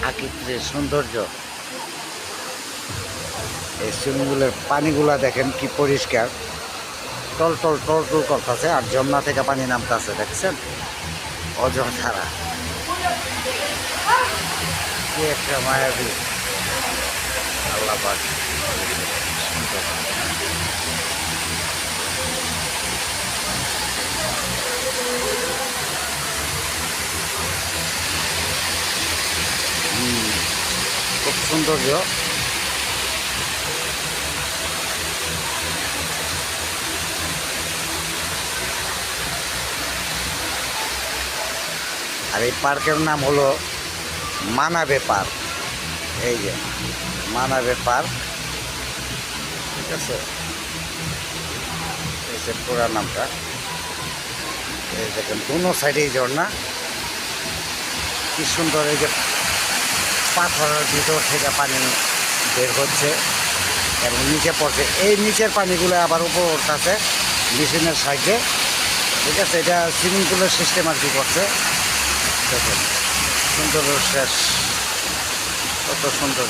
প্রাকৃতিক সৌন্দর্য। এই সুইমিং পুলের পানিগুলা দেখেন কি পরিষ্কার, টল টল টল টল করতেছে, আর ঝর্ণা থেকে পানি নামতেছে, দেখছেন অজস্রা। কি একটা মায়াবী, আল্লাহ পাক। খুব সৌন্দর্য। আর এই পার্কের নাম হলো মানাবে পার্ক। এই যে মানাবে পার্ক, ঠিক আছে, এই যে পুরা নামটা। এই দেখেন দুনো সাইডেই ঝর্ণা, কি সুন্দর। এই যে পাথরের ভিতর থেকে পানি বের হচ্ছে এবং নিচে পড়ছে। এই নিচের পানিগুলো আবার উপর উঠতেছে মেশিনের সাহায্যে, ঠিক আছে। এটা সুইমিং পুলের সিস্টেম আর কি করছে, দেখেন সুন্দর শেষ। কত সুন্দর,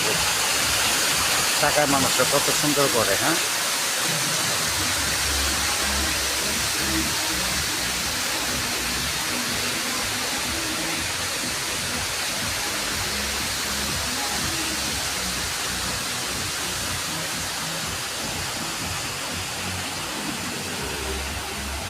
টাকায় মানুষটা কত সুন্দর করে, হ্যাঁ।